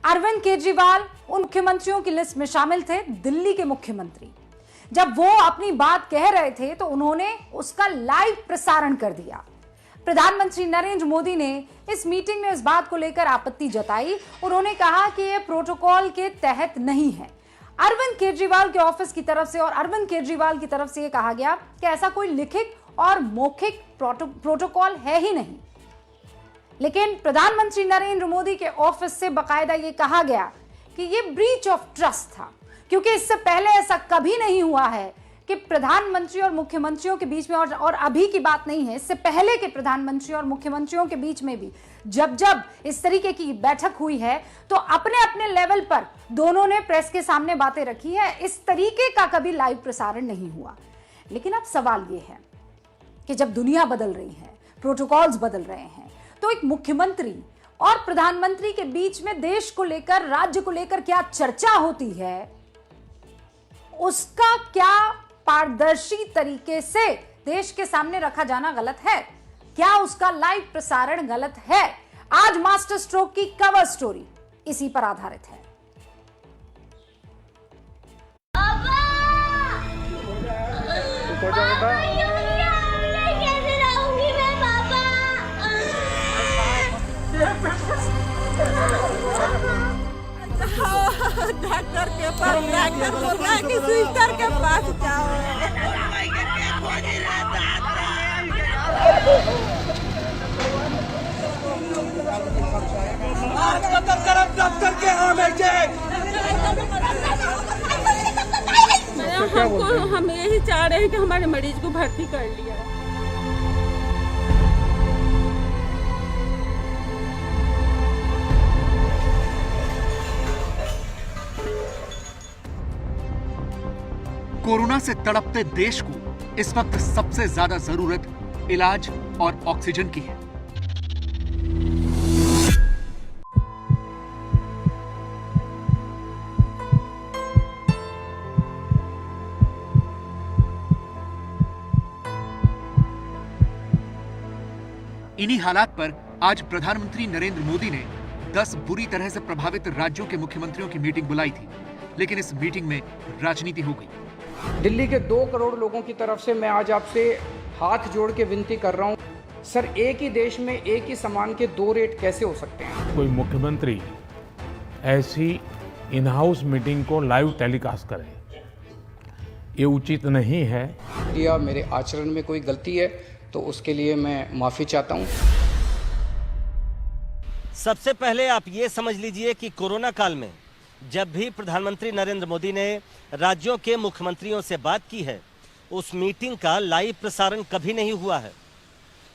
अरविंद केजरीवाल उन मुख्यमंत्रियों की लिस्ट में शामिल थे, दिल्ली के मुख्यमंत्री। जब वो अपनी बात कह रहे थे तो उन्होंने उसका लाइव प्रसारण कर दिया। प्रधानमंत्री नरेंद्र मोदी ने इस मीटिंग में इस बात को लेकर आपत्ति जताई। उन्होंने कहा कि यह प्रोटोकॉल के तहत नहीं है। अरविंद केजरीवाल के ऑफिस की तरफ से और अरविंद केजरीवाल की तरफ से यह कहा गया कि ऐसा कोई लिखित और मौखिक प्रोटोकॉल है ही नहीं। लेकिन प्रधानमंत्री नरेंद्र मोदी के ऑफिस से बकायदा यह कहा गया कि यह ब्रीच ऑफ ट्रस्ट था, क्योंकि इससे पहले ऐसा कभी नहीं हुआ है कि प्रधानमंत्री और मुख्यमंत्रियों के बीच में, और अभी की बात नहीं है, इससे पहले के प्रधानमंत्री और मुख्यमंत्रियों के बीच में भी जब जब इस तरीके की बैठक हुई है तो अपने अपने लेवल पर दोनों ने प्रेस के सामने बातें रखी है। इस तरीके का कभी लाइव प्रसारण नहीं हुआ। लेकिन अब सवाल यह है कि जब दुनिया बदल रही है, प्रोटोकॉल्स बदल रहे हैं, तो एक मुख्यमंत्री और प्रधानमंत्री के बीच में देश को लेकर, राज्य को लेकर क्या चर्चा होती है, उसका क्या पारदर्शी तरीके से देश के सामने रखा जाना गलत है? क्या उसका लाइव प्रसारण गलत है? आज मास्टर स्ट्रोक की कवर स्टोरी इसी पर आधारित है। डॉक्टर के पास, डॉक्टर बोल रहा है कि सिस्टर के पास जाओ। डॉक्टर के हम यही चाह रहे हैं कि हमारे मरीज को भर्ती कर लिया। कोरोना से तड़पते देश को इस वक्त सबसे ज्यादा जरूरत इलाज और ऑक्सीजन की है। इन्हीं हालात पर आज प्रधानमंत्री नरेंद्र मोदी ने 10 बुरी तरह से प्रभावित राज्यों के मुख्यमंत्रियों की मीटिंग बुलाई थी, लेकिन इस मीटिंग में राजनीति हो गई। दिल्ली के 2 करोड़ लोगों की तरफ से मैं आज आपसे हाथ जोड़ के विनती कर रहा हूं, सर, एक ही देश में एक ही सामान के 2 रेट कैसे हो सकते हैं? कोई मुख्यमंत्री ऐसी इन हाउस मीटिंग को लाइव टेलीकास्ट करे, ये उचित नहीं है। या मेरे आचरण में कोई गलती है तो उसके लिए मैं माफी चाहता हूं। सबसे पहले आप ये समझ लीजिए कि कोरोना काल में जब भी प्रधानमंत्री नरेंद्र मोदी ने राज्यों के मुख्यमंत्रियों से बात की है, उस मीटिंग का लाइव प्रसारण कभी नहीं हुआ है।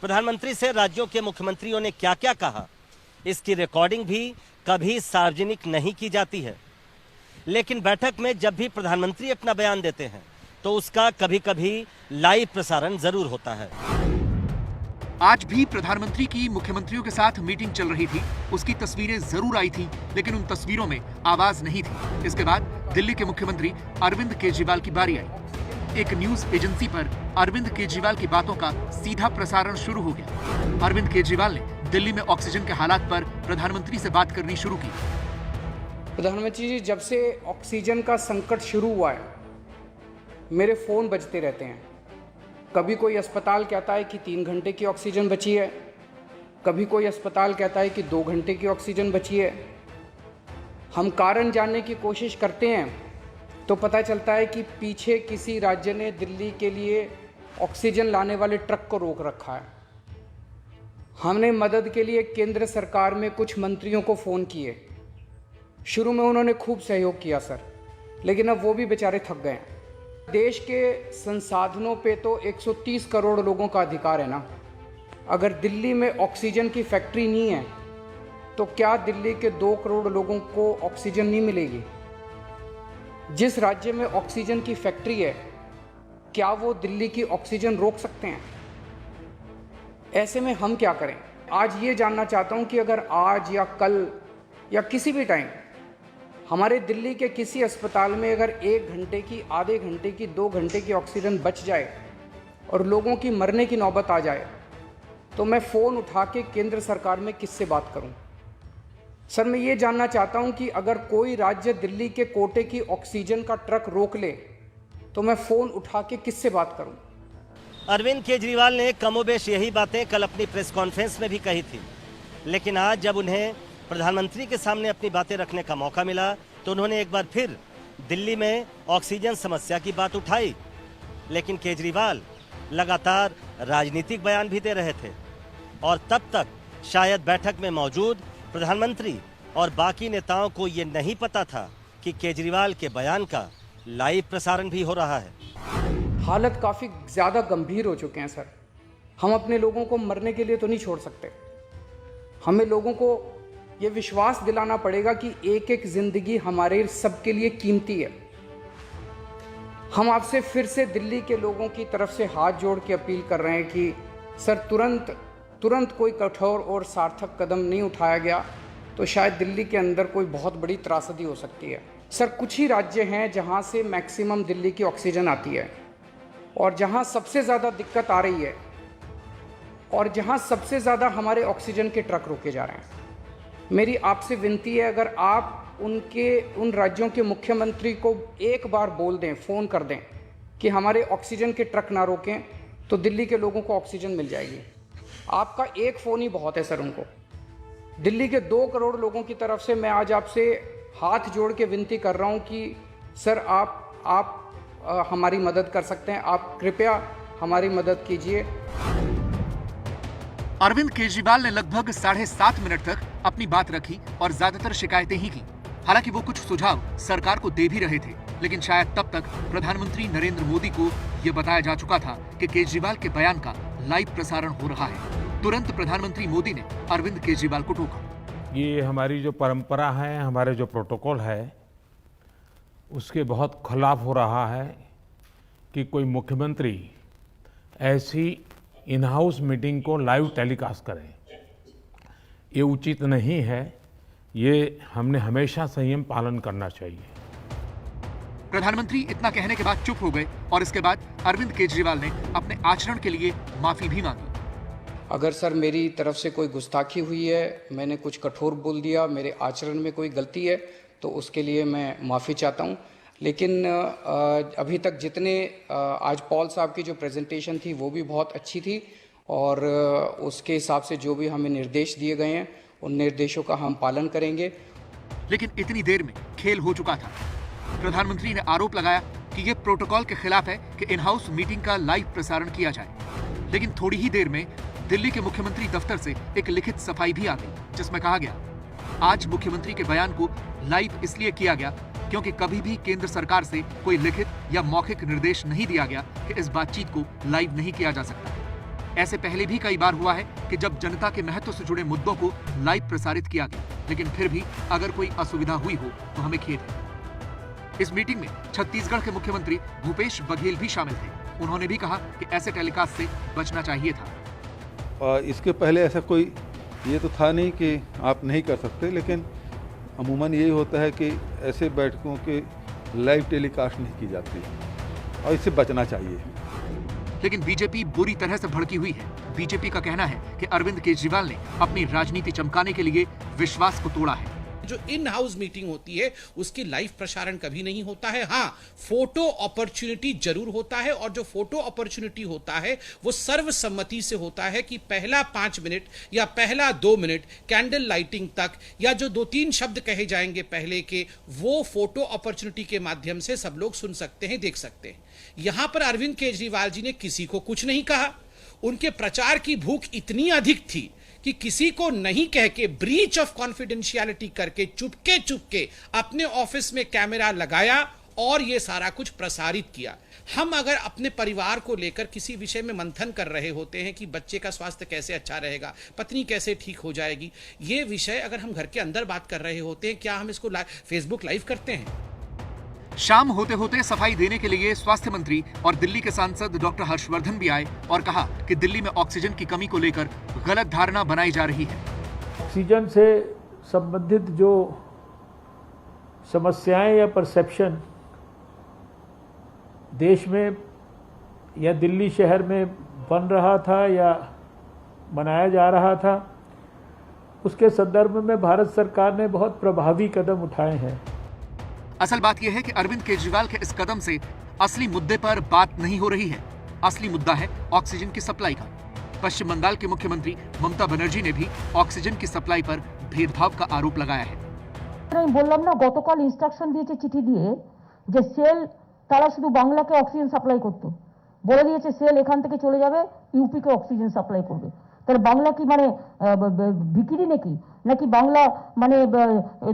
प्रधानमंत्री से राज्यों के मुख्यमंत्रियों ने क्या क्या कहा, इसकी रिकॉर्डिंग भी कभी सार्वजनिक नहीं की जाती है। लेकिन बैठक में जब भी प्रधानमंत्री अपना बयान देते हैं तो उसका कभी कभी लाइव प्रसारण जरूर होता है। आज भी प्रधानमंत्री की मुख्यमंत्रियों के साथ मीटिंग चल रही थी, उसकी तस्वीरें जरूर आई थी, लेकिन उन तस्वीरों में आवाज नहीं थी। इसके बाद दिल्ली के मुख्यमंत्री अरविंद केजरीवाल की बारी आई। एक न्यूज एजेंसी पर अरविंद केजरीवाल की बातों का सीधा प्रसारण शुरू हो गया। अरविंद केजरीवाल ने दिल्ली में ऑक्सीजन के हालात पर प्रधानमंत्री से बात करनी शुरू की। प्रधानमंत्री जी, जब से ऑक्सीजन का संकट शुरू हुआ है, मेरे फोन बजते रहते हैं। कभी कोई अस्पताल कहता है कि 3 घंटे की ऑक्सीजन बची है, कभी कोई अस्पताल कहता है कि 2 घंटे की ऑक्सीजन बची है। हम कारण जानने की कोशिश करते हैं तो पता चलता है कि पीछे किसी राज्य ने दिल्ली के लिए ऑक्सीजन लाने वाले ट्रक को रोक रखा है। हमने मदद के लिए केंद्र सरकार में कुछ मंत्रियों को फ़ोन किए। शुरू में उन्होंने खूब सहयोग किया सर, लेकिन अब वो भी बेचारे थक गए हैं। देश के संसाधनों पे तो 130 करोड़ लोगों का अधिकार है ना। अगर दिल्ली में ऑक्सीजन की फैक्ट्री नहीं है तो क्या दिल्ली के 2 करोड़ लोगों को ऑक्सीजन नहीं मिलेगी? जिस राज्य में ऑक्सीजन की फैक्ट्री है, क्या वो दिल्ली की ऑक्सीजन रोक सकते हैं? ऐसे में हम क्या करें? आज ये जानना चाहता हूं कि अगर आज या कल या किसी भी टाइम हमारे दिल्ली के किसी अस्पताल में अगर 1 घंटे की, आधे घंटे की, 2 घंटे की ऑक्सीजन बच जाए और लोगों की मरने की नौबत आ जाए, तो मैं फ़ोन उठा के केंद्र सरकार में किससे बात करूं? सर मैं ये जानना चाहता हूं कि अगर कोई राज्य दिल्ली के कोटे की ऑक्सीजन का ट्रक रोक ले तो मैं फ़ोन उठा के किससे बात करूं? अरविंद केजरीवाल ने कमोबेश यही बातें कल अपनी प्रेस कॉन्फ्रेंस में भी कही थी, लेकिन आज जब उन्हें प्रधानमंत्री के सामने अपनी बातें रखने का मौका मिला तो उन्होंने एक बार फिर दिल्ली में ऑक्सीजन समस्या की बात उठाई। लेकिन केजरीवाल लगातार राजनीतिक बयान भी दे रहे थे और तब तक शायद बैठक में मौजूद प्रधानमंत्री और बाकी नेताओं को ये नहीं पता था कि केजरीवाल के बयान का लाइव प्रसारण भी हो रहा है। हालत काफ़ी ज़्यादा गंभीर हो चुके हैं सर। हम अपने लोगों को मरने के लिए तो नहीं छोड़ सकते। हमें लोगों को ये विश्वास दिलाना पड़ेगा कि एक एक ज़िंदगी हमारे सबके लिए कीमती है। हम आपसे फिर से दिल्ली के लोगों की तरफ से हाथ जोड़ के अपील कर रहे हैं कि सर तुरंत कोई कठोर और सार्थक कदम नहीं उठाया गया तो शायद दिल्ली के अंदर कोई बहुत बड़ी त्रासदी हो सकती है। सर कुछ ही राज्य हैं जहां से मैक्सिमम दिल्ली की ऑक्सीजन आती है और जहां सबसे ज़्यादा दिक्कत आ रही है और जहां सबसे ज़्यादा हमारे ऑक्सीजन के ट्रक रोके जा रहे हैं। मेरी आपसे विनती है, अगर आप उन राज्यों के मुख्यमंत्री को एक बार बोल दें, फ़ोन कर दें कि हमारे ऑक्सीजन के ट्रक ना रोकें तो दिल्ली के लोगों को ऑक्सीजन मिल जाएगी। आपका एक फ़ोन ही बहुत है सर उनको। दिल्ली के 2 करोड़ लोगों की तरफ से मैं आज आपसे हाथ जोड़ के विनती कर रहा हूं कि सर आप हमारी मदद कर सकते हैं। आप कृपया हमारी मदद कीजिए। अरविंद केजरीवाल ने लगभग 7.5 मिनट तक अपनी बात रखी और ज्यादातर शिकायतें ही की। हालांकि वो कुछ सुझाव सरकार को दे भी रहे थे, लेकिन शायद तब तक प्रधानमंत्री नरेंद्र मोदी को यह बताया जा चुका था कि केजरीवाल के बयान का लाइव प्रसारण हो रहा है। तुरंत प्रधानमंत्री मोदी ने अरविंद केजरीवाल को टोका। ये हमारी जो परंपरा है, हमारे जो प्रोटोकॉल है, उसके बहुत खिलाफ हो रहा है कि कोई मुख्यमंत्री ऐसी इन हाउस मीटिंग को लाइव टेलीकास्ट करें। ये उचित नहीं है। ये हमने हमेशा संयम पालन करना चाहिए। प्रधानमंत्री इतना कहने के बाद चुप हो गए और इसके बाद अरविंद केजरीवाल ने अपने आचरण के लिए माफी भी मांगी। अगर सर मेरी तरफ से कोई गुस्ताखी हुई है, मैंने कुछ कठोर बोल दिया, मेरे आचरण में कोई गलती है तो उसके लिए मैं माफ़ी चाहता हूं। लेकिन अभी तक जितने आज पॉल साहब की जो प्रेजेंटेशन थी वो भी बहुत अच्छी थी और उसके हिसाब से जो भी हमें निर्देश दिए गए हैं उन निर्देशों का हम पालन करेंगे। लेकिन इतनी देर में खेल हो चुका था। प्रधानमंत्री ने आरोप लगाया कि यह प्रोटोकॉल के खिलाफ है कि इन हाउस मीटिंग का लाइव प्रसारण किया जाए। लेकिन थोड़ी ही देर में दिल्ली के मुख्यमंत्री दफ्तर से एक लिखित सफाई भी आ गई, जिसमें कहा गया आज मुख्यमंत्री के बयान को लाइव इसलिए किया गया क्योंकि कभी भी केंद्र सरकार से कोई लिखित या मौखिक निर्देश नहीं दिया गया कि इस बातचीत को लाइव नहीं किया जा सकता। ऐसे पहले भी कई बार हुआ है कि जब जनता के महत्व से जुड़े मुद्दों को लाइव प्रसारित किया गया, लेकिन फिर भी अगर कोई असुविधा हुई हो तो हमें खेद है। इस मीटिंग में छत्तीसगढ़ के मुख्यमंत्री भूपेश बघेल भी शामिल थे। उन्होंने भी कहा कि ऐसे टेलीकास्ट से बचना चाहिए था। इसके पहले ऐसा कोई ये तो था नहीं कि आप नहीं कर सकते, लेकिन अमूमन यही होता है कि ऐसे बैठकों के लाइव टेलीकास्ट नहीं की जाती और इससे बचना चाहिए। लेकिन बीजेपी बुरी तरह से भड़की हुई है। बीजेपी का कहना है कि अरविंद केजरीवाल ने अपनी राजनीति चमकाने के लिए विश्वास को तोड़ा है। जो इन हाउस मीटिंग होती है उसकी लाइव प्रसारण कभी नहीं होता है। हाँ, फोटो अपॉर्चुनिटी जरूर होता है और जो फोटो अपॉर्चुनिटी होता है वो सर्वसम्मति से होता है कि पहला 5 मिनट या पहला 2 मिनट कैंडल लाइटिंग तक या जो 2-3 शब्द कहे जाएंगे पहले के, वो फोटो अपॉर्चुनिटी के माध्यम से सब लोग सुन सकते हैं, देख सकते हैं। यहां पर अरविंद केजरीवाल जी ने किसी को कुछ नहीं कहा। उनके प्रचार की भूख इतनी अधिक थी कि किसी को नहीं कह के ब्रीच ऑफ कॉन्फिडेंशियलिटी करके चुपके अपने ऑफिस में कैमरा लगाया और ये सारा कुछ प्रसारित किया। हम अगर अपने परिवार को लेकर किसी विषय में मंथन कर रहे होते हैं कि बच्चे का स्वास्थ्य कैसे अच्छा रहेगा, पत्नी कैसे ठीक हो जाएगी, ये विषय अगर हम घर के अंदर बात कर रहे होते हैं, क्या हम इसको फेसबुक लाइव करते हैं? शाम होते होते सफाई देने के लिए स्वास्थ्य मंत्री और दिल्ली के सांसद डॉक्टर हर्षवर्धन भी आए और कहा कि दिल्ली में ऑक्सीजन की कमी को लेकर गलत धारणा बनाई जा रही है। ऑक्सीजन से संबंधित जो समस्याएं या परसेप्शन देश में या दिल्ली शहर में बन रहा था या बनाया जा रहा था, उसके संदर्भ में भारत सरकार ने बहुत प्रभावी कदम उठाए हैं। असल बात यह है कि अरविंद केजरीवाल के इस कदम से असली मुद्दे पर बात नहीं हो रही है। असली मुद्दा है ऑक्सीजन की सप्लाई का। पश्चिम बंगाल के मुख्यमंत्री ममता बनर्जी ने भी ऑक्सीजन की सप्लाई पर भेदभाव का आरोप लगाया है। আমি বললাম না গতকাল ইনস্ট্রাকশন দিয়েছে চিঠি দিয়ে যে সেল তারা শুধু বাংলাকে অক্সিজেন সাপ্লাই করতে বলে দিয়েছে, সেল এখান থেকে চলে যাবে ইউপি কে অক্সিজেন সাপ্লাই করবে। তাহলে বাংলা কি মানে বিক্রি নাকি বাংলা মানে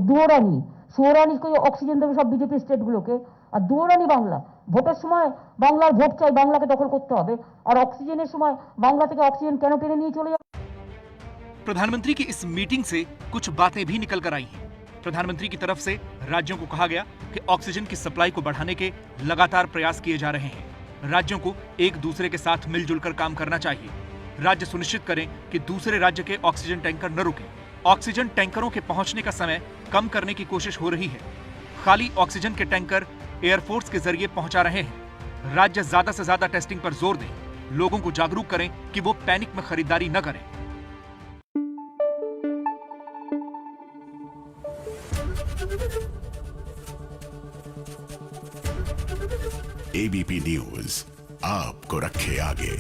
দুয়োরানি সুয়োরানিকে অক্সিজেন দেবে সব বিজেপি স্টেটগুলোকে, আর দুয়োরানি বাংলা ভোটের সময় বাংলার ভোট চাই, বাংলাকে দখল করতে হবে, আর অক্সিজেনের সময় বাংলা থেকে অক্সিজেন কেন টেনে নিয়ে চলে যাবে। प्रधानमंत्री की इस मीटिंग से कुछ बातें भी निकल कर आई हैं। प्रधानमंत्री की तरफ से राज्यों को कहा गया कि ऑक्सीजन की सप्लाई को बढ़ाने के लगातार प्रयास किए जा रहे हैं। राज्यों को एक दूसरे के साथ मिलजुल कर काम करना चाहिए। राज्य सुनिश्चित करें कि दूसरे राज्य के ऑक्सीजन टैंकर न रुकें। ऑक्सीजन टैंकरों के पहुंचने का समय कम करने की कोशिश हो रही है। खाली ऑक्सीजन के टैंकर एयरफोर्स के जरिए पहुंचा रहे हैं। राज्य ज्यादा से ज्यादा टेस्टिंग पर जोर दें। लोगों को जागरूक करें कि वो पैनिक में खरीदारी न करें। एबीपी न्यूज आपको रखे आगे।